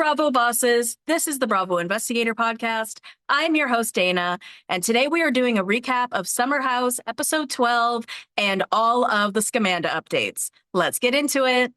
Bravo bosses. This is the Bravo Investigator Podcast. I'm your host, Dana, and today we are doing a recap of Summer House episode 12 and all of the Scamanda updates. Let's get into it.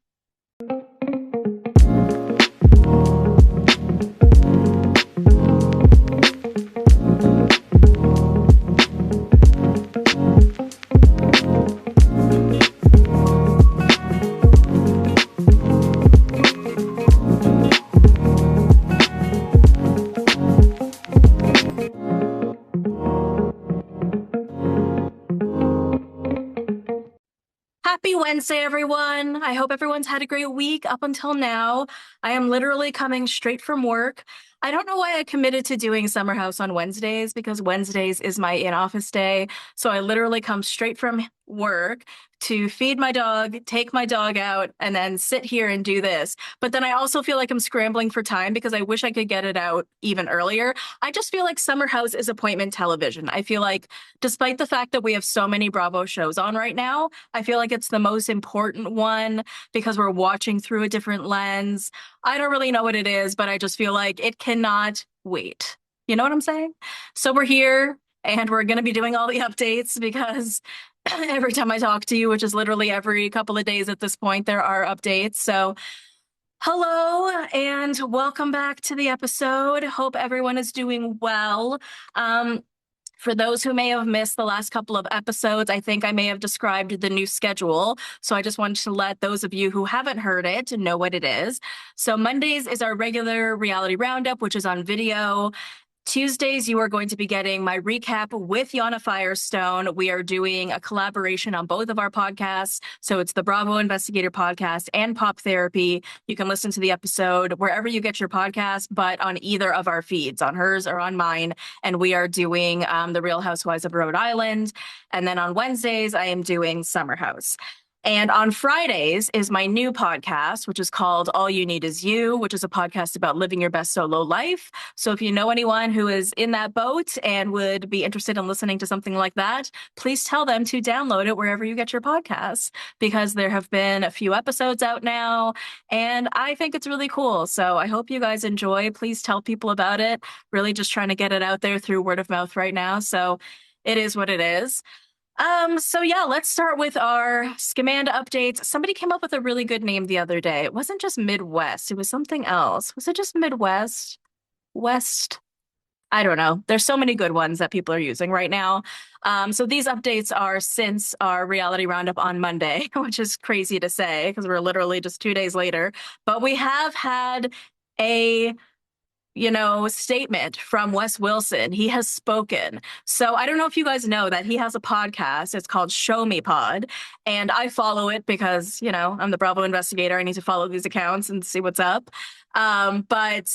Happy Wednesday, everyone. I hope everyone's had a great week up until now. I am literally coming straight from work. I don't know why I committed to doing Summer House on Wednesdays because Wednesdays is my in-office day. So I literally come straight from work to feed my dog, take my dog out, and then sit here and do this. But then I also feel like I'm scrambling for time because I wish I could get it out even earlier. I just feel like Summer House is appointment television. I feel like despite the fact that we have so many Bravo shows on right now, I feel like it's the most important one because we're watching through a different lens. I don't really know what it is, but I just feel like it cannot wait. You know what I'm saying? So we're here and we're going to be doing all the updates because every time I talk to you, which is literally every couple of days at this point, there are updates. So hello and welcome back to the episode. Hope everyone is doing well. For those who may have missed the last couple of episodes, I think I may have described the new schedule. So I just wanted to let those of you who haven't heard it know what it is. So Mondays is our regular reality roundup, which is on video. Tuesdays, you are going to be getting my recap with Yana Firestone. We are doing a collaboration on both of our podcasts. So it's the Bravo Investigator Podcast and Pop Therapy. You can listen to the episode wherever you get your podcast, but on either of our feeds, on hers or on mine. And we are doing The Real Housewives of Rhode Island. And then on Wednesdays, I am doing Summer House. And on Fridays is my new podcast, which is called All You Need Is You, which is a podcast about living your best solo life. So if you know anyone who is in that boat and would be interested in listening to something like that, please tell them to download it wherever you get your podcasts, because there have been a few episodes out now, and I think it's really cool. So I hope you guys enjoy. Please tell people about it. Really just trying to get it out there through word of mouth right now. So it is what it is. So yeah, let's start with our Scamanda updates. Somebody came up with a really good name the other day. It wasn't just MidWest, it was something else. Was it just MidWest? West? I don't know. There's so many good ones that people are using right now. So these updates are since our reality roundup on Monday, which is crazy to say because we're literally just 2 days later. But we have had a statement from Wes Wilson. He has spoken. So I don't know if you guys know that he has a podcast. It's called Show Me Pod. And I follow it because, I'm the Bravo investigator. I need to follow these accounts and see what's up. But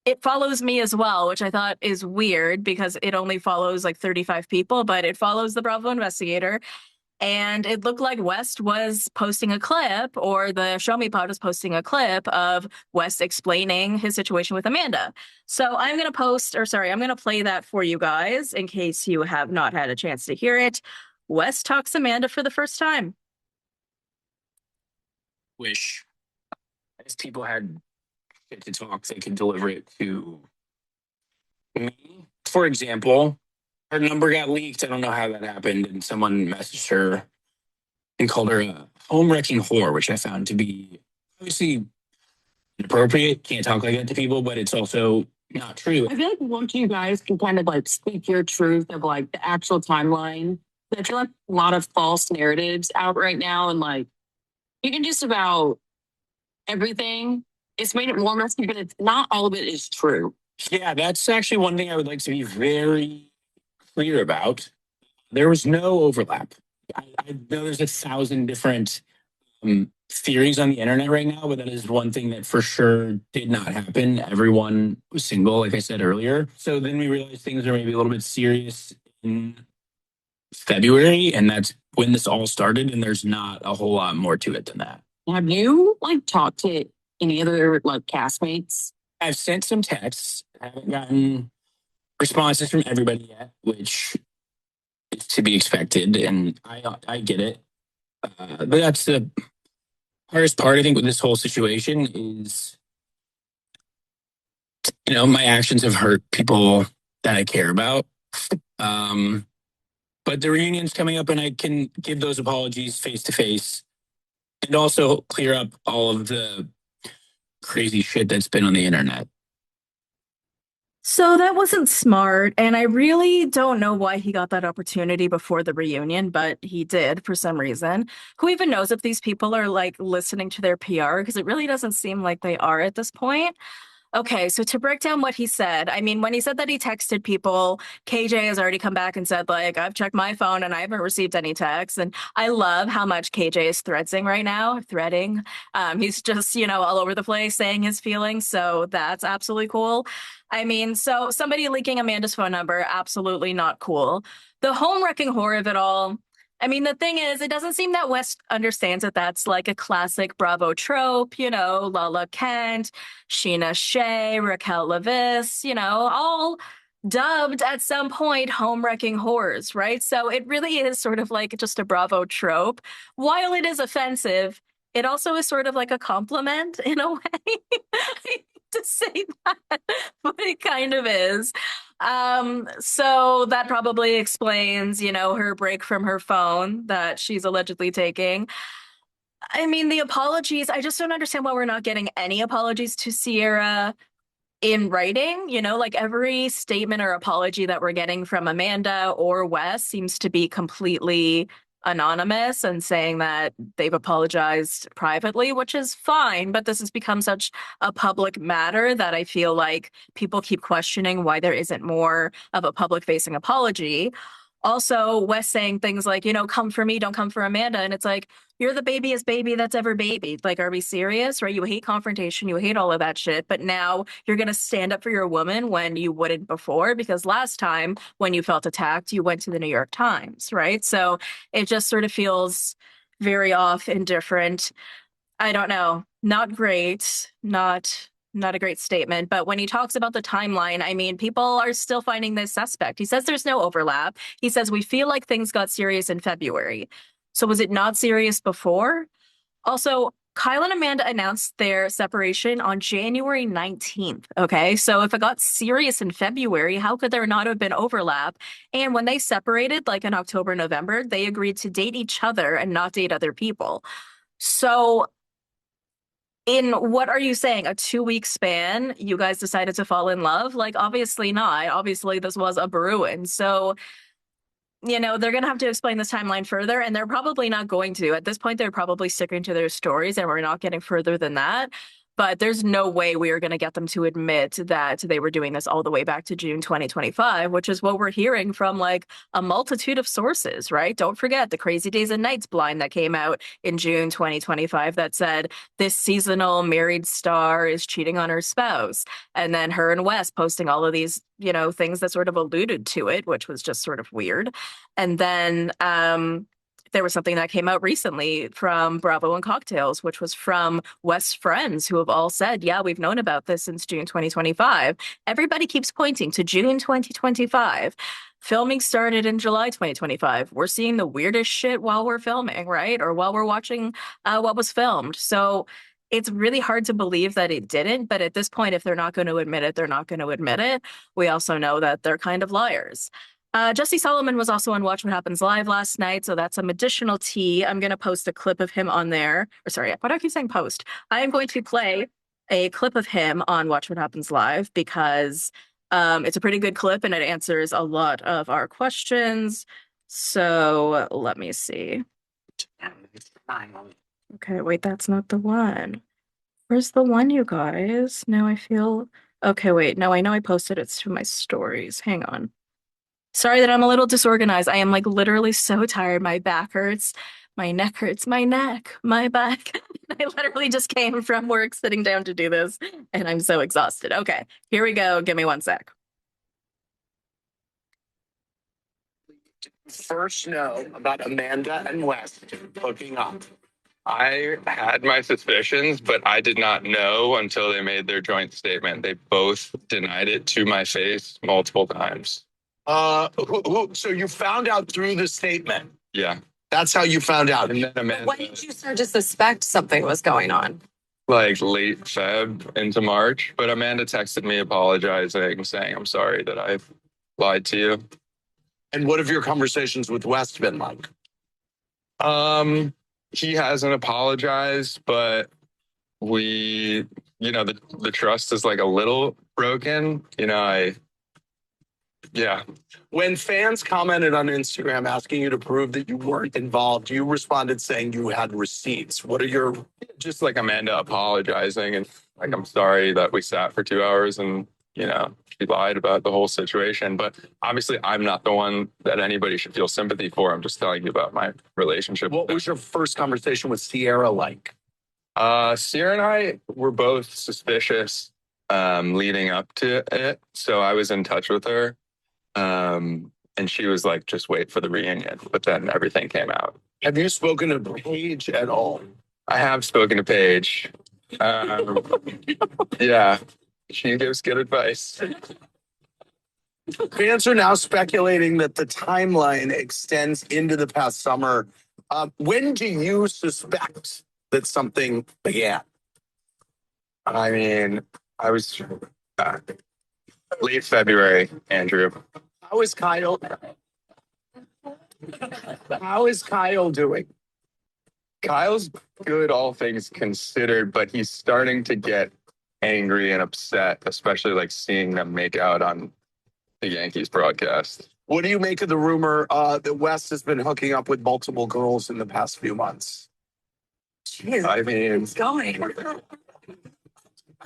it follows me as well, which I thought is weird because it only follows like 35 people, but it follows the Bravo investigator. And it looked like West was posting a clip, or the Show Me Pod was posting a clip of West explaining his situation with Amanda. So I'm going to play that for you guys in case you have not had a chance to hear it. West talks Amanda for the first time. Wish if people had shit to talk, they could deliver it to me. For example, her number got leaked. I don't know how that happened. And someone messaged her and called her a home wrecking whore, which I found to be obviously inappropriate. Can't talk like that to people, but it's also not true. I feel like once you guys can kind of like speak your truth of like the actual timeline, I feel like a lot of false narratives out right now, and like you can just about everything. It's made it more messy, but it's not all of it is true. Yeah, that's actually one thing I would like to be very clear about. There was no overlap. I know there's 1,000 different theories on the internet right now, but that is one thing that for sure did not happen. Everyone was single, like I said earlier. So then we realized things are maybe a little bit serious in February, and that's when this all started, and there's not a whole lot more to it than that. Have you like talked to any other like castmates? I've sent some texts. I haven't gotten responses from everybody yet, which is to be expected, and I get it. But that's the hardest part, I think, with this whole situation is My actions have hurt people that I care about. Um, but the reunion's coming up and I can give those apologies face to face and also clear up all of the crazy shit that's been on the internet. So that wasn't smart, and I really don't know why he got that opportunity before the reunion, but he did for some reason. Who even knows if these people are like listening to their PR? Because it really doesn't seem like they are at this point. Okay, so to break down what he said, I mean, when he said that he texted people, KJ has already come back and said, like, I've checked my phone and I haven't received any texts. And I love how much KJ is threading right now, threading. He's just, all over the place saying his feelings. So that's absolutely cool. I mean, so somebody leaking Amanda's phone number, absolutely not cool. The home wrecking horror of it all. I mean, the thing is, it doesn't seem that West understands that that's like a classic Bravo trope, Lala Kent, Sheena Shea, Raquel Leviss, all dubbed at some point home wrecking horrors, right? So it really is sort of like just a Bravo trope. While it is offensive, it also is sort of like a compliment in a way. I hate to say that, but it kind of is. So that probably explains, her break from her phone that she's allegedly taking. I mean, the apologies, I just don't understand why we're not getting any apologies to Sierra in writing. Like every statement or apology that we're getting from Amanda or Wes seems to be completely anonymous and saying that they've apologized privately, which is fine. But this has become such a public matter that I feel like people keep questioning why there isn't more of a public facing apology. Also, Wes saying things like, come for me, don't come for Amanda. And it's like, you're the babiest baby that's ever babied. Like, are we serious? Right? You hate confrontation, you hate all of that shit, but now you're going to stand up for your woman when you wouldn't before, because last time when you felt attacked, you went to the New York Times, right? So it just sort of feels very off and different. I don't know. Not great. Not a great statement. But when he talks about the timeline, I mean, people are still finding this suspect. He says there's no overlap. He says we feel like things got serious in February. So was it not serious before? Also, Kyle and Amanda announced their separation on January 19th. Okay. So if it got serious in February, how could there not have been overlap? And when they separated, like in October, November, they agreed to date each other and not date other people. So in what are you saying? A 2 week span, you guys decided to fall in love? Like, obviously not. Obviously, this was a Bruin. So, they're going to have to explain this timeline further, and they're probably not going to. At this point, they're probably sticking to their stories, and we're not getting further than that. But there's no way we are going to get them to admit that they were doing this all the way back to June 2025, which is what we're hearing from like a multitude of sources, right? Don't forget the Crazy Days and Nights blind that came out in June 2025 that said this seasonal married star is cheating on her spouse. And then her and Wes posting all of these, things that sort of alluded to it, which was just sort of weird. And then there was something that came out recently from Bravo and Cocktails, which was from Wes friends who have all said, yeah, we've known about this since June 2025. Everybody keeps pointing to June 2025. Filming started in July 2025. We're seeing the weirdest shit while we're filming, right? Or while we're watching what was filmed. So it's really hard to believe that it didn't. But at this point, if they're not going to admit it, they're not going to admit it. We also know that they're kind of liars. Jesse Solomon was also on Watch What Happens Live last night, so that's some additional tea. I'm going to post a clip of him on there. Or sorry, why do I keep saying post? I am going to play a clip of him on Watch What Happens Live because it's a pretty good clip and it answers a lot of our questions. So let me see. Okay, wait, that's not the one. Where's the one, you guys? Now I feel... Okay, wait, no, I know I posted it to my stories. Hang on. Sorry that I'm a little disorganized. I am like literally so tired. My back hurts, my neck hurts, my neck, my back. I literally just came from work sitting down to do this and I'm so exhausted. Okay, here we go. Give me one sec. First know about Amanda and Wes hooking up. I had my suspicions, but I did not know until they made their joint statement. They both denied it to my face multiple times. So you found out through the statement. Yeah. That's how you found out. And then Amanda. When did you start to suspect something was going on? like late Feb into March. But Amanda texted me apologizing, saying, I'm sorry that I lied to you. And what have your conversations with West been like? He hasn't apologized, but we, the trust is like a little broken. Yeah. When fans commented on Instagram asking you to prove that you weren't involved, you responded saying you had receipts. What are your Just like Amanda apologizing and like, I'm sorry that we sat for 2 hours and, she lied about the whole situation. But obviously, I'm not the one that anybody should feel sympathy for. I'm just telling you about my relationship. What was your first conversation with Sierra like? Sierra and I were both suspicious leading up to it. So I was in touch with her. And she was like, just wait for the reunion. But then everything came out. Have you spoken to Paige at all? I have spoken to Paige. Yeah, she gives good advice. Fans are now speculating that the timeline extends into the past summer. When do you suspect that something began? I mean, I was late February, Andrew. How is Kyle? How is Kyle doing? Kyle's good, all things considered, but he's starting to get angry and upset, especially like seeing them make out on the Yankees broadcast. What do you make of the rumor that West has been hooking up with multiple girls in the past few months? I mean, It's going.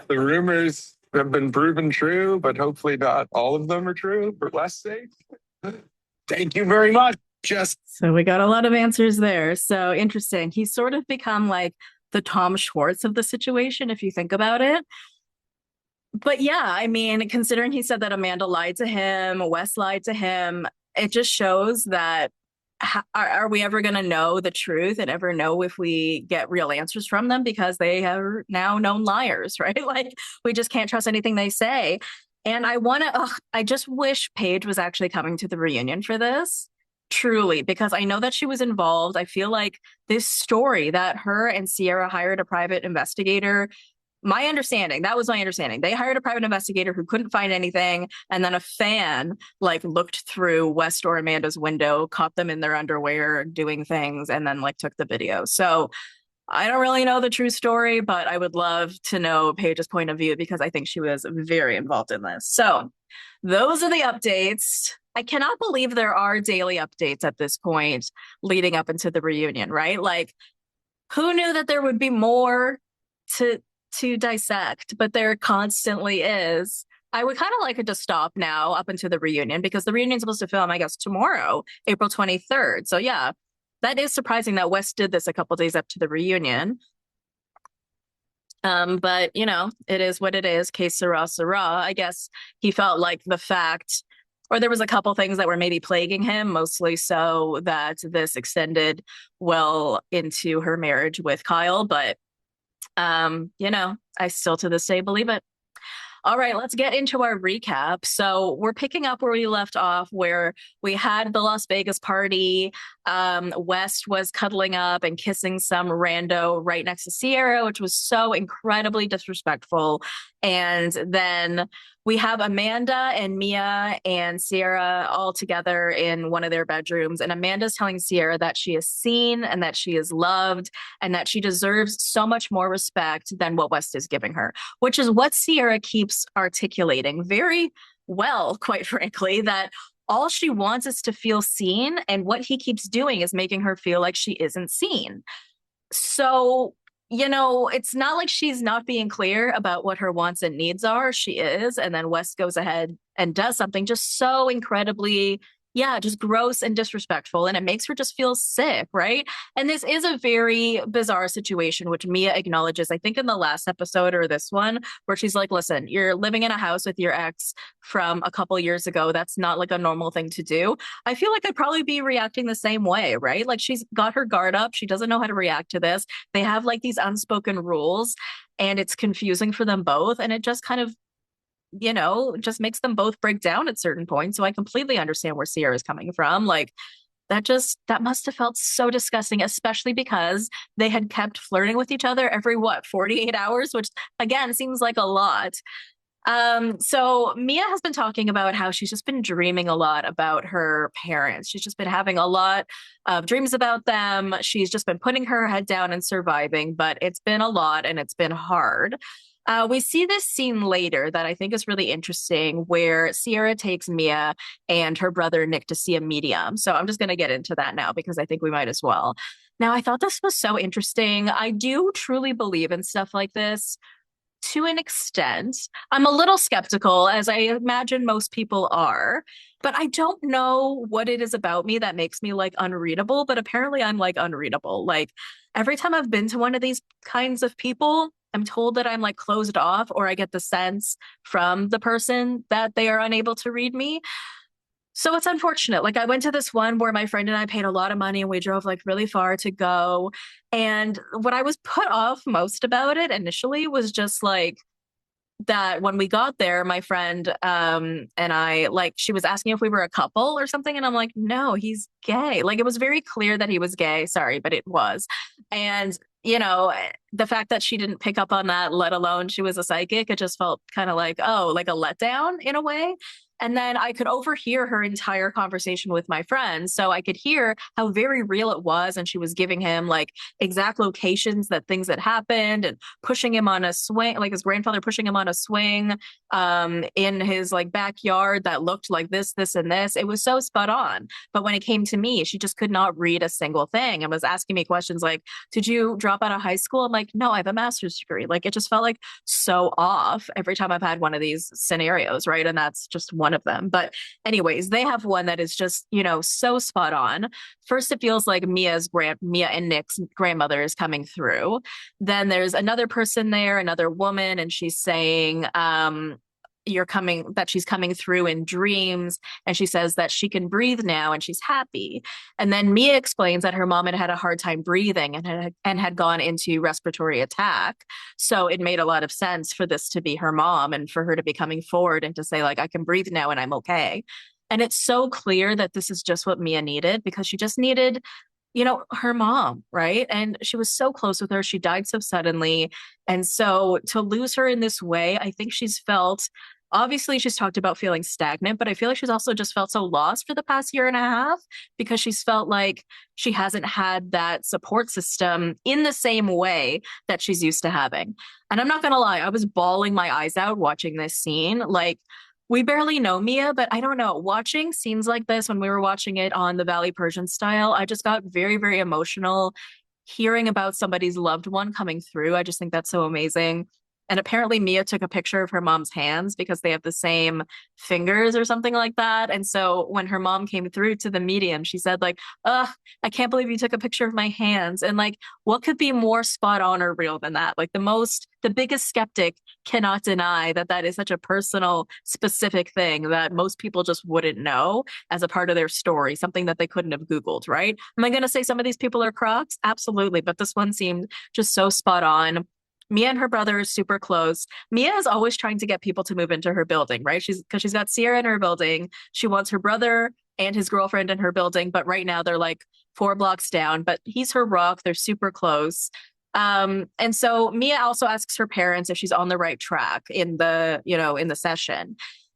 the rumors have been proven true, but hopefully not all of them are true for less sake. Thank you very much. So we got a lot of answers there. So interesting. He's sort of become like the Tom Schwartz of the situation, if you think about it. But yeah, I mean, considering he said that Amanda lied to him, Wes lied to him, it just shows that are we ever going to know the truth and ever know if we get real answers from them, because they are now known liars, right? Like, we just can't trust anything they say. And I just wish Paige was actually coming to the reunion for this. Truly, because I know that she was involved. I feel like this story that her and Sierra hired a private investigator. That was my understanding. They hired a private investigator who couldn't find anything. And then a fan like looked through West or Amanda's window, caught them in their underwear doing things, and then like took the video. So I don't really know the true story, but I would love to know Paige's point of view, because I think she was very involved in this. So those are the updates. I cannot believe there are daily updates at this point leading up into the reunion, right? Like, who knew that there would be more to dissect, but there constantly is. I would kind of like it to stop now up into the reunion, because the reunion's supposed to film, I guess, tomorrow, April 23rd. So yeah, that is surprising that West did this a couple days up to the reunion. But it is what it is. Que sera, sera. I guess he felt like the fact, or there was a couple things that were maybe plaguing him, mostly so that this extended well into her marriage with Kyle. But I still to this day believe it. All right, let's get into our recap. So we're picking up where we left off, where we had the Las Vegas party. West was cuddling up and kissing some rando right next to Sierra, which was so incredibly disrespectful. And then we have Amanda and Mia and Sierra all together in one of their bedrooms. And Amanda's telling Sierra that she is seen and that she is loved and that she deserves so much more respect than what West is giving her, which is what Sierra keeps articulating very well, quite frankly, that all she wants is to feel seen. And what he keeps doing is making her feel like she isn't seen. So it's not like she's not being clear about what her wants and needs are. She is. And then West goes ahead and does something just so incredibly, just gross and disrespectful. And it makes her just feel sick, right? And this is a very bizarre situation, which Mia acknowledges, I think in the last episode or this one, where she's like, listen, you're living in a house with your ex from a couple years ago. That's not like a normal thing to do. I feel like I'd probably be reacting the same way, right? Like, she's got her guard up. She doesn't know how to react to this. They have like these unspoken rules, and it's confusing for them both. And it just kind of just makes them both break down at certain points. So I completely understand where Sierra is coming from. Like, That must have felt so disgusting, especially because they had kept flirting with each other every what, 48 hours, which again seems like a lot. So Mia has been talking about how she's just been dreaming a lot about her parents. She's just been having a lot of dreams about them. She's just been putting her head down and surviving, but it's been a lot and it's been hard. We see this scene later that I think is really interesting where Sierra takes Mia and her brother Nick to see a medium. So I'm just going to get into that now because I think we might as well. Now, I thought this was so interesting. I do truly believe in stuff like this to an extent. I'm a little skeptical, as I imagine most people are, but I don't know what it is about me that makes me like unreadable, but apparently I'm like unreadable. Like every time I've been to one of these kinds of people, I'm told that I'm like closed off, or I get the sense from the person that they are unable to read me. So it's unfortunate. Like I went to this one where my friend and I paid a lot of money and we drove like really far to go. And what I was put off most about it initially was just like that when we got there, my friend and I, like, she was asking if we were a couple or something, and I'm like, no, he's gay. Like it was very clear that he was gay. Sorry, but it was. And the fact that she didn't pick up on that, let alone she was a psychic, it just felt kind of like, oh, like a letdown in a way. And then I could overhear her entire conversation with my friend. So I could hear how very real it was. And she was giving him like exact locations that things had happened and pushing him on a swing, like his grandfather pushing him on a swing in his like backyard that looked like this, and this. It was so spot on. But when it came to me, she just could not read a single thing and was asking me questions like, did you drop out of high school? I'm like, no, I have a master's degree. Like it just felt like so off every time I've had one of these scenarios, right? And that's just one of them. But anyways, they have one that is just, so spot on. First, it feels like Mia and Nick's grandmother is coming through. Then there's another person there, another woman, and she's saying, she's coming through in dreams, and she says that she can breathe now and she's happy. And then Mia explains that her mom had had a hard time breathing and had gone into respiratory attack, so it made a lot of sense for this to be her mom and for her to be coming forward and to say like, I can breathe now and I'm okay. And it's so clear that this is just what Mia needed, because she just needed her mom, right? And she was so close with her. She died so suddenly. And so to lose her in this way, I think obviously she's talked about feeling stagnant, but I feel like she's also just felt so lost for the past year and a half, because she's felt like she hasn't had that support system in the same way that she's used to having. And I'm not going to lie, I was bawling my eyes out watching this scene. Like, we barely know Mia, but I don't know. Watching scenes like this, when we were watching it on the Valley Persian style, I just got very, very emotional hearing about somebody's loved one coming through. I just think that's so amazing. And apparently Mia took a picture of her mom's hands because they have the same fingers or something like that. And so when her mom came through to the medium, she said like, ugh, I can't believe you took a picture of my hands. And like, what could be more spot on or real than that? Like the biggest skeptic cannot deny that that is such a personal, specific thing that most people just wouldn't know as a part of their story, something that they couldn't have Googled, right? Am I going to say some of these people are crocs? Absolutely. But this one seemed just so spot on. Mia and her brother are super close. Mia is always trying to get people to move into her building, right? Because she's got Sierra in her building. She wants her brother and his girlfriend in her building, but right now they're like 4 blocks down, but he's her rock. They're super close. And so Mia also asks her parents if she's on the right track in the session.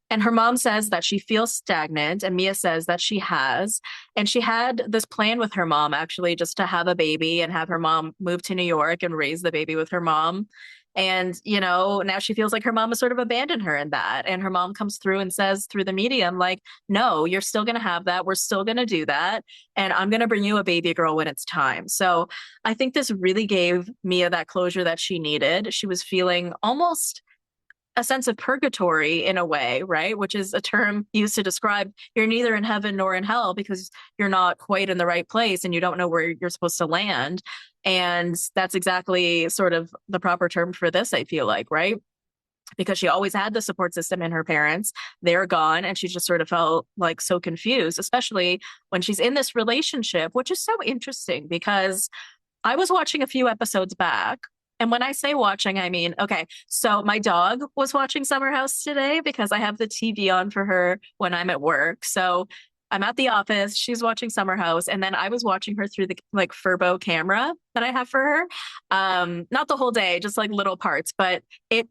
And her mom says that she feels stagnant, and Mia says that she has. And she had this plan with her mom, actually, just to have a baby and have her mom move to New York and raise the baby with her mom. And, now she feels like her mom has sort of abandoned her in that. And her mom comes through and says through the medium, like, no, you're still going to have that. We're still going to do that. And I'm going to bring you a baby girl when it's time. So I think this really gave Mia that closure that she needed. She was feeling almost a sense of purgatory in a way, right? Which is a term used to describe you're neither in heaven nor in hell because you're not quite in the right place and you don't know where you're supposed to land. And that's exactly sort of the proper term for this, I feel like, right? Because she always had the support system in her parents. They're gone. And she just sort of felt like so confused, especially when she's in this relationship, which is so interesting because I was watching a few episodes back. And when I say watching, I mean, okay, so my dog was watching Summer House today because I have the TV on for her when I'm at work. So I'm at the office, she's watching Summer House, and then I was watching her through the like Furbo camera that I have for her. Not the whole day, just like little parts, but it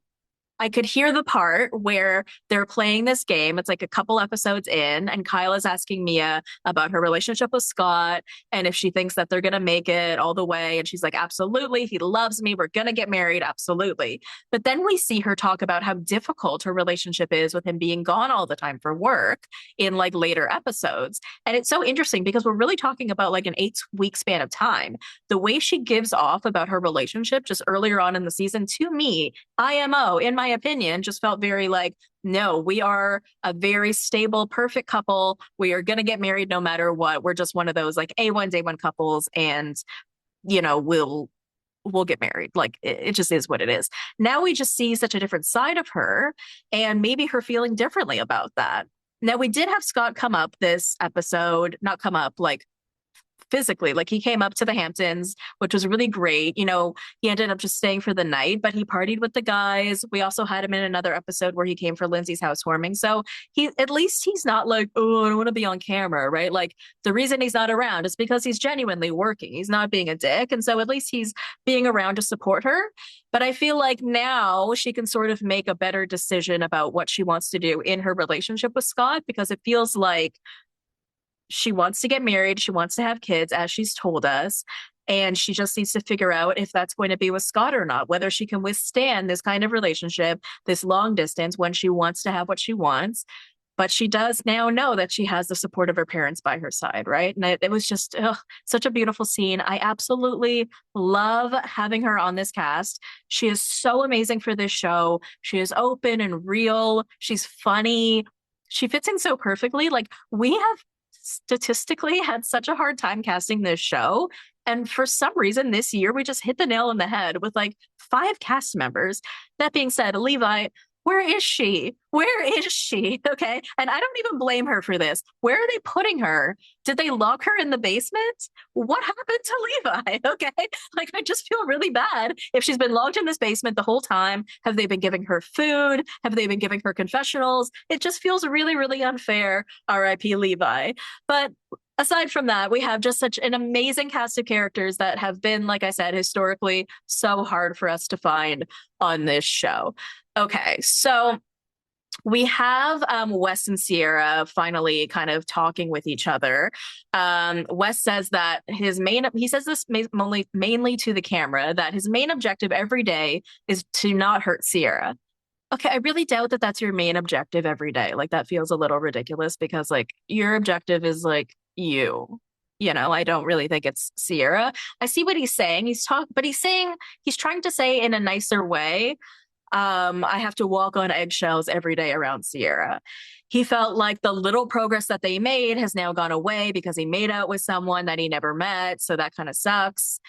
I could hear the part where they're playing this game. It's like a couple episodes in, and Kyle is asking Mia about her relationship with Scott and if she thinks that they're going to make it all the way. And she's like, absolutely. He loves me. We're going to get married. Absolutely. But then we see her talk about how difficult her relationship is with him being gone all the time for work in like later episodes. And it's so interesting because we're really talking about like an 8-week span of time. The way she gives off about her relationship just earlier on in the season, to me, IMO, in my opinion, just felt very like, no, we are a very stable, perfect couple. We are going to get married no matter what. We're just one of those like A1 day one couples, and we'll get married. Like it just is what it is. Now we just see such a different side of her, and maybe her feeling differently about that. Now we did have Scott come up this episode, not come up, like physically. Like he came up to the Hamptons, which was really great. He ended up just staying for the night, but he partied with the guys. We also had him in another episode where he came for Lindsay's housewarming. So at least he's not like, oh, I don't want to be on camera, right? Like the reason he's not around is because he's genuinely working. He's not being a dick. And so at least he's being around to support her. But I feel like now she can sort of make a better decision about what she wants to do in her relationship with Scott, because it feels like she wants to get married. She wants to have kids, as she's told us. And she just needs to figure out if that's going to be with Scott or not, whether she can withstand this kind of relationship, this long distance, when she wants to have what she wants. But she does now know that she has the support of her parents by her side, right? And it was just such a beautiful scene. I absolutely love having her on this cast. She is so amazing for this show. She is open and real. She's funny. She fits in so perfectly. Like we have statistically had such a hard time casting this show. And for some reason this year, we just hit the nail on the head with like 5 cast members. That being said, Levi, where is she? Where is she? Okay. And I don't even blame her for this. Where are they putting her? Did they lock her in the basement? What happened to Levi? Okay. Like, I just feel really bad if she's been locked in this basement the whole time. Have they been giving her food? Have they been giving her confessionals? It just feels really, really unfair. RIP Levi. But aside from that, we have just such an amazing cast of characters that have been, like I said, historically so hard for us to find on this show. Okay, so we have Wes and Sierra finally kind of talking with each other. Wes says that he says this mainly to the camera, that his main objective every day is to not hurt Sierra. Okay, I really doubt that that's your main objective every day. Like that feels a little ridiculous, because like your objective is like you. I don't really think it's Sierra. I see what he's saying. He's trying to say in a nicer way. I have to walk on eggshells every day around Sierra. He felt like the little progress that they made has now gone away because he made out with someone that he never met. So that kind of sucks.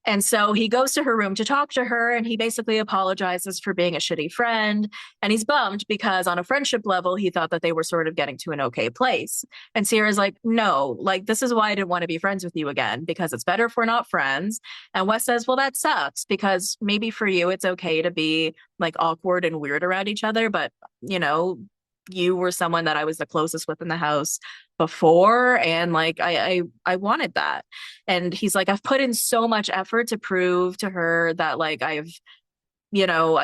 And so he goes to her room to talk to her, and he basically apologizes for being a shitty friend. And he's bummed because on a friendship level, he thought that they were sort of getting to an okay place. And Sierra's like, no, like, this is why I didn't want to be friends with you again, because it's better if we're not friends. And Wes says, well, that sucks, because maybe for you, it's okay to be like awkward and weird around each other. But, you were someone that I was the closest with in the house before, and like I wanted that. And he's like, I've put in so much effort to prove to her that like I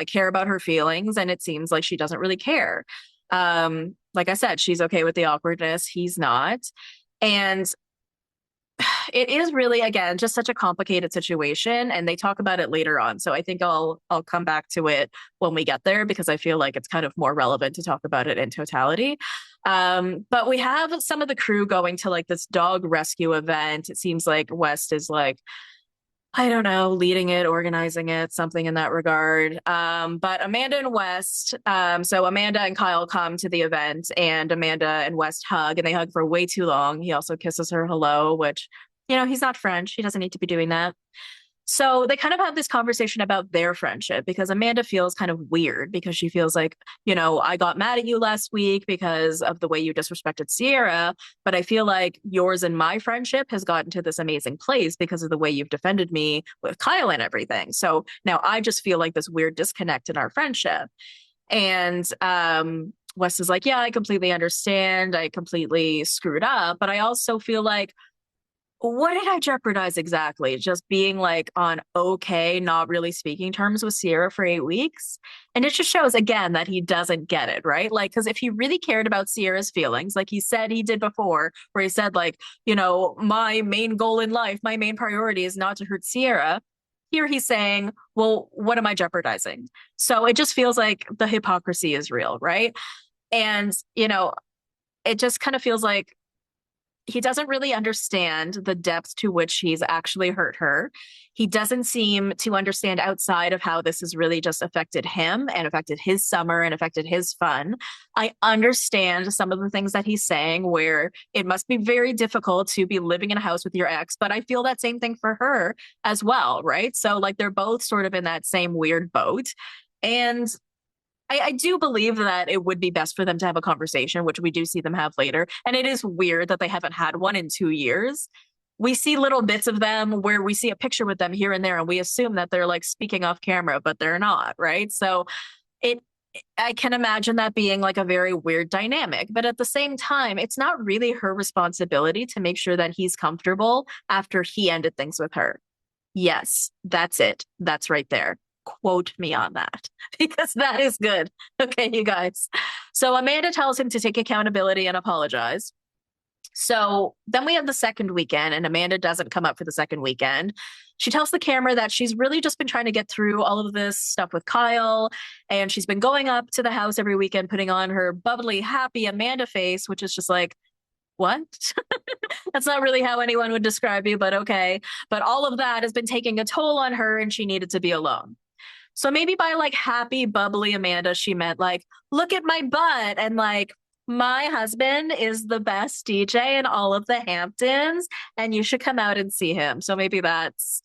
care about her feelings, and it seems like she doesn't really care. Like I said, she's okay with the awkwardness, he's not. And it is really, again, just such a complicated situation, and they talk about it later on. So I think I'll come back to it when we get there, because I feel like it's kind of more relevant to talk about it in totality. But we have some of the crew going to like this dog rescue event. It seems like West is like, I don't know, leading it, organizing it, something in that regard. But Amanda and West, so Amanda and Kyle come to the event, and Amanda and West hug, and they hug for way too long. He also kisses her hello, which, he's not French. He doesn't need to be doing that. So they kind of have this conversation about their friendship, because Amanda feels kind of weird because she feels like, I got mad at you last week because of the way you disrespected Sierra, but I feel like yours and my friendship has gotten to this amazing place because of the way you've defended me with Kyle and everything. So now I just feel like this weird disconnect in our friendship. And Wes is like, yeah, I completely understand. I completely screwed up. But I also feel like, what did I jeopardize exactly? Just being like on okay, not really speaking terms with Sierra for 8 weeks. And it just shows again that he doesn't get it, right? Like, because if he really cared about Sierra's feelings, like he said he did before, where he said, like, my main goal in life, my main priority is not to hurt Sierra. Here he's saying, well, what am I jeopardizing? So it just feels like the hypocrisy is real, right? And, it just kind of feels like he doesn't really understand the depth to which he's actually hurt her. He doesn't seem to understand outside of how this has really just affected him and affected his summer and affected his fun. I understand some of the things that he's saying, where it must be very difficult to be living in a house with your ex, but I feel that same thing for her as well, right? So, like, they're both sort of in that same weird boat. And I do believe that it would be best for them to have a conversation, which we do see them have later. And it is weird that they haven't had one in 2 years. We see little bits of them where we see a picture with them here and there, and we assume that they're like speaking off camera, but they're not, right? So it, I can imagine that being like a very weird dynamic. But at the same time, it's not really her responsibility to make sure that he's comfortable after he ended things with her. Yes, that's it. That's right there. Quote me on that because that is good. Okay, you guys. So Amanda tells him to take accountability and apologize. So then we have the second weekend, and Amanda doesn't come up for the second weekend. She tells the camera that she's really just been trying to get through all of this stuff with Kyle, and she's been going up to the house every weekend, putting on her bubbly, happy Amanda face, which is just like, what? That's not really how anyone would describe you, but okay. But all of that has been taking a toll on her, and she needed to be alone. So maybe by like happy, bubbly Amanda, she meant like, look at my butt. And like, my husband is the best DJ in all of the Hamptons, and you should come out and see him. So maybe that's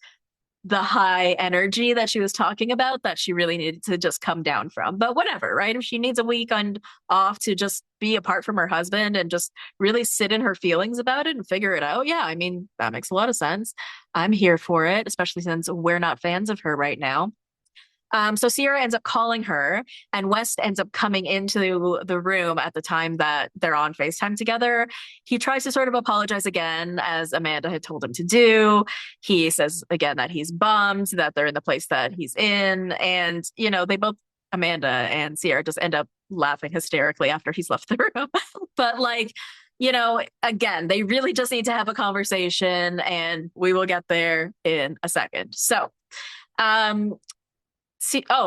the high energy that she was talking about that she really needed to just come down from. But whatever, right? If she needs a weekend off to just be apart from her husband and just really sit in her feelings about it and figure it out, yeah, I mean, that makes a lot of sense. I'm here for it, especially since we're not fans of her right now. So Sierra ends up calling her, and West ends up coming into the room at the time that they're on FaceTime together. He tries to sort of apologize again, as Amanda had told him to do. He says again that he's bummed that they're in the place that he's in. And, they both, Amanda and Sierra, just end up laughing hysterically after he's left the room. But like, again, they really just need to have a conversation, and we will get there in a second. So,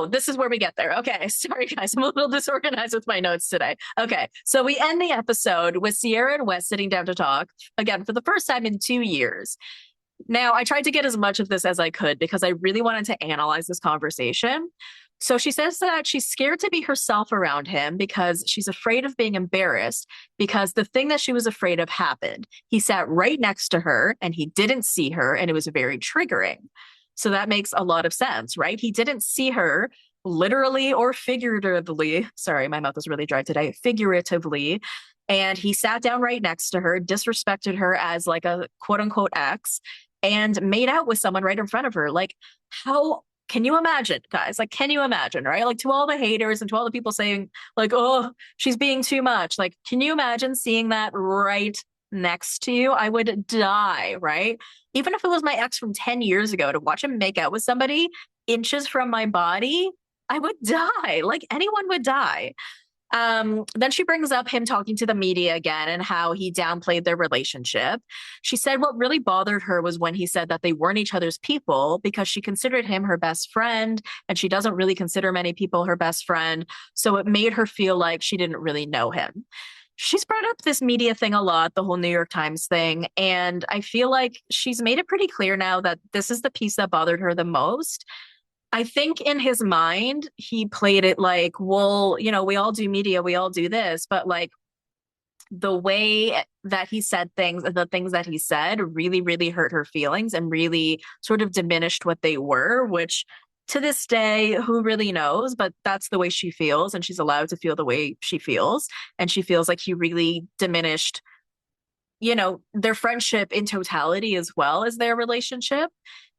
this is where we get there. Okay. Sorry, guys. I'm a little disorganized with my notes today. Okay. So we end the episode with Sierra and Wes sitting down to talk again for the first time in 2 years. Now, I tried to get as much of this as I could because I really wanted to analyze this conversation. So she says that she's scared to be herself around him because she's afraid of being embarrassed because the thing that she was afraid of happened. He sat right next to her and he didn't see her, and it was very triggering. So that makes a lot of sense, right? He didn't see her literally or figuratively. Sorry, my mouth is really dry today. Figuratively. And he sat down right next to her, disrespected her as like a quote unquote ex, and made out with someone right in front of her. Like, how can you imagine, guys? Like, can you imagine, right? Like, to all the haters and to all the people saying, like, oh, she's being too much. Like, can you imagine seeing that right next to you? I would die, right? Even if it was my ex from 10 years ago, to watch him make out with somebody inches from my body, I would die. Like, anyone would die. Then she brings up him talking to the media again and how he downplayed their relationship. She said what really bothered her was when he said that they weren't each other's people because she considered him her best friend, and she doesn't really consider many people her best friend. So it made her feel like she didn't really know him. She's brought up this media thing a lot, the whole New York Times thing. And I feel like she's made it pretty clear now that this is the piece that bothered her the most. I think in his mind, he played it like, well, we all do media, we all do this. But like the way that he said things, the things that he said really, really hurt her feelings and really sort of diminished what they were, which to this day, who really knows? But that's the way she feels, and she's allowed to feel the way she feels. And she feels like he really diminished, their friendship in totality as well as their relationship.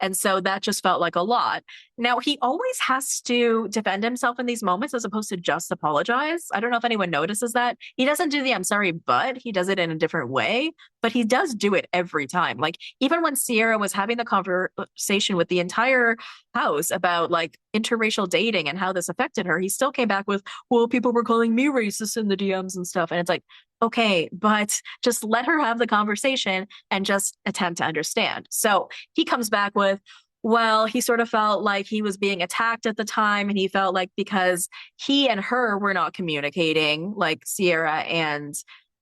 And so that just felt like a lot. Now, he always has to defend himself in these moments as opposed to just apologize. I don't know if anyone notices that. He doesn't do the I'm sorry, but he does it in a different way, but he does do it every time. Like, even when Sierra was having the conversation with the entire house about like interracial dating and how this affected her, he still came back with, well, people were calling me racist in the DMs and stuff. And it's like, okay, but just let her have the conversation and just attempt to understand. So he comes back with, well, he sort of felt like he was being attacked at the time. And he felt like because he and her were not communicating, like Sierra and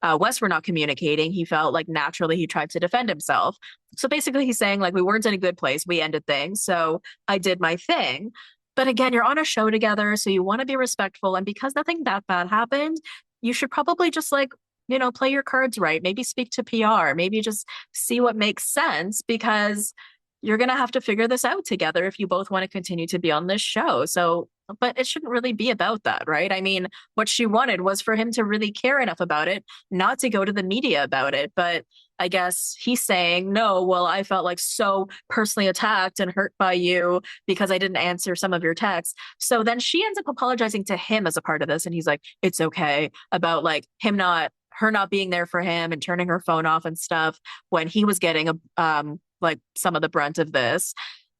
Wes were not communicating, he felt like naturally he tried to defend himself. So basically, he's saying, like, we weren't in a good place. We ended things. So I did my thing. But again, you're on a show together. So you want to be respectful. And because nothing that bad happened, you should probably just like, play your cards right. Maybe speak to PR. Maybe just see what makes sense because you're going to have to figure this out together if you both want to continue to be on this show. So, but it shouldn't really be about that, right? I mean, what she wanted was for him to really care enough about it, not to go to the media about it. But I guess he's saying, no, well, I felt like so personally attacked and hurt by you because I didn't answer some of your texts. So then she ends up apologizing to him as a part of this. And he's like, it's okay about like her not being there for him and turning her phone off and stuff when he was getting like some of the brunt of this.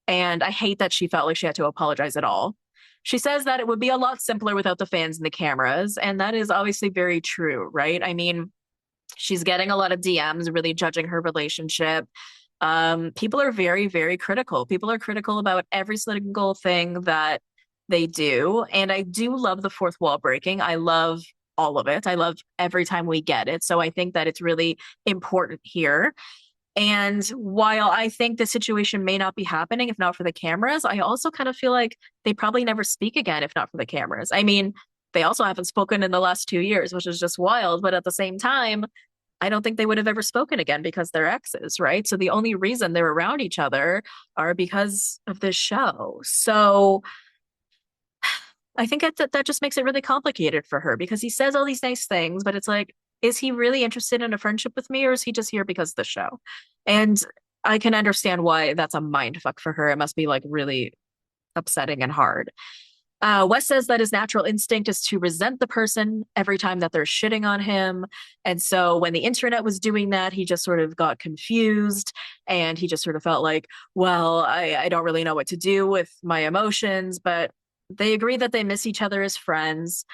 And I hate that she felt like she had to apologize at all. She says that it would be a lot simpler without the fans and the cameras. And that is obviously very true, right? I mean, she's getting a lot of DMs really judging her relationship. People are very, very critical. People are critical about every single thing that they do. And I do love the fourth wall breaking. I love all of it. I love every time we get it. So I think that it's really important here. And while I think the situation may not be happening if not for the cameras, I also kind of feel like they probably never speak again if not for the cameras. I mean, they also haven't spoken in the last 2 years, which is just wild. But at the same time, I don't think they would have ever spoken again because they're exes, right? So the only reason they're around each other are because of this show. So I think that just makes it really complicated for her because he says all these nice things, but it's like, is he really interested in a friendship with me or is he just here because of the show? And I can understand why that's a mind fuck for her. It must be like really upsetting and hard. Wes says that his natural instinct is to resent the person every time that they're shitting on him. And so when the internet was doing that, he just sort of got confused and he just sort of felt like, well, I don't really know what to do with my emotions, but they agree that they miss each other as friends.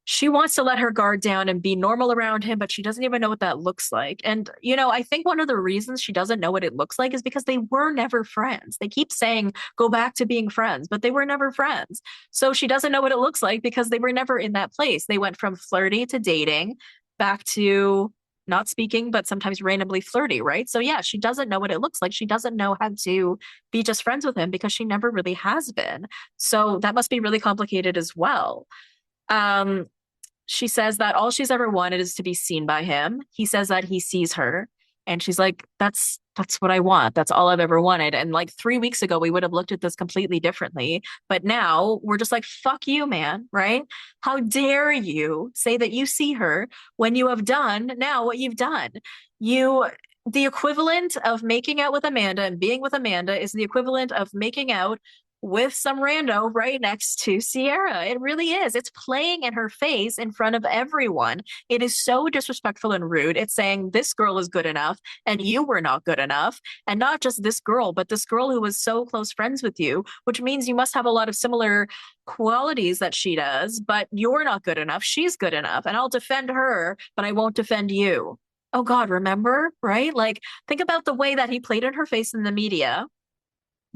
She wants to let her guard down and be normal around him, but she doesn't even know what that looks like. And, I think one of the reasons she doesn't know what it looks like is because they were never friends. They keep saying, go back to being friends, but they were never friends. So she doesn't know what it looks like because they were never in that place. They went from flirty to dating back to not speaking, but sometimes randomly flirty, right? So yeah, she doesn't know what it looks like. She doesn't know how to be just friends with him because she never really has been. So that must be really complicated as well. She says that all she's ever wanted is to be seen by him. He says that he sees her. And she's like, that's what I want. That's all I've ever wanted. And like 3 weeks ago, we would have looked at this completely differently. But now we're just like, fuck you, man, right? How dare you say that you see her when you have done now what you've done? The equivalent of making out with Amanda and being with Amanda is the equivalent of making out with some rando right next to Sierra. It really is. It's playing in her face in front of everyone. It is so disrespectful and rude. It's saying this girl is good enough and you were not good enough. And not just this girl, but this girl who was so close friends with you, which means you must have a lot of similar qualities that she does, but you're not good enough. She's good enough. And I'll defend her, but I won't defend you. Oh God, remember? Right? Like, think about the way that he played in her face in the media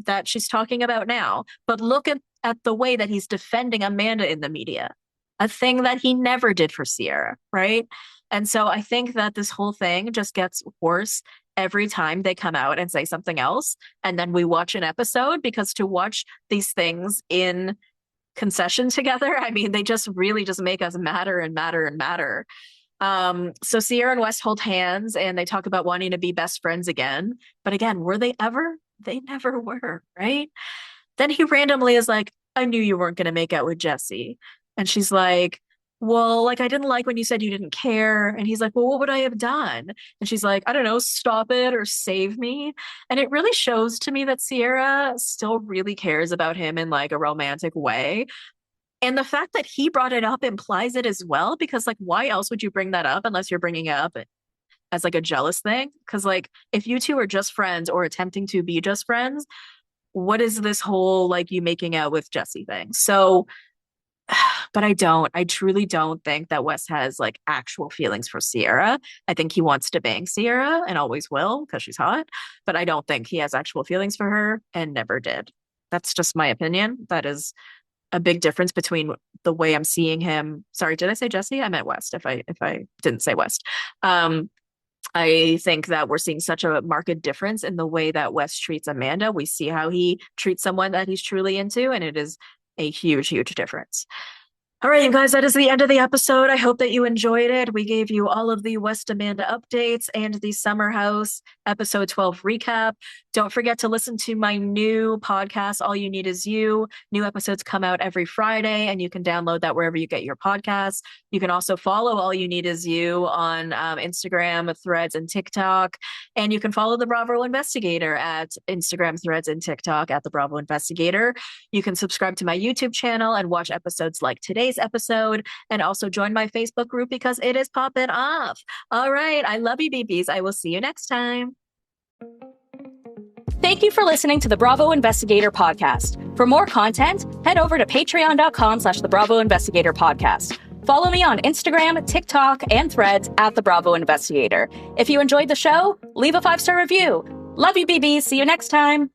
that she's talking about now, but look at the way that he's defending Amanda in the media, a thing that he never did for Sierra, right? And so I think that this whole thing just gets worse every time they come out and say something else. And then we watch an episode because to watch these things in concession together, I mean, they just really just make us madder and madder and madder. So Sierra and West hold hands and they talk about wanting to be best friends again. But again, were they ever? They never were, right? Then he randomly is like, I knew you weren't going to make out with Jesse. And she's like, well, like, I didn't like when you said you didn't care. And he's like, well, what would I have done? And she's like, I don't know, stop it or save me. And it really shows to me that Sierra still really cares about him in like a romantic way. And the fact that he brought it up implies it as well, because like, why else would you bring that up unless you're bringing it up as like a jealous thing? Because like, if you two are just friends or attempting to be just friends, what is this whole like you making out with Jesse thing? So, but I truly don't think that Wes has like actual feelings for Sierra. I think he wants to bang Sierra and always will because she's hot, but I don't think he has actual feelings for her and never did. That's just my opinion. That is a big difference between the way I'm seeing him. Sorry, did I say Jesse? I meant West if I didn't say West. Um, I think that we're seeing such a marked difference in the way that West treats Amanda. We see how he treats someone that he's truly into, and it is a huge, huge difference. All right, you guys, that is the end of the episode. I hope that you enjoyed it. We gave you all of the West Amanda updates and the Summer House episode 12 recap. Don't forget to listen to my new podcast, All You Need Is You. New episodes come out every Friday, and you can download that wherever you get your podcasts. You can also follow All You Need Is You on Instagram, Threads, and TikTok. And you can follow the Bravo Investigator at Instagram, Threads, and TikTok at the Bravo Investigator. You can subscribe to my YouTube channel and watch episodes like today's episode, and also join my Facebook group because it is popping off. All right. I love you, BBs. I will see you next time. Thank you for listening to the Bravo Investigator podcast. For more content, head over to patreon.com/the Bravo Investigator podcast. Follow me on Instagram, TikTok, and Threads at the Bravo Investigator. If you enjoyed the show, leave a 5-star review. Love you, BBs. See you next time.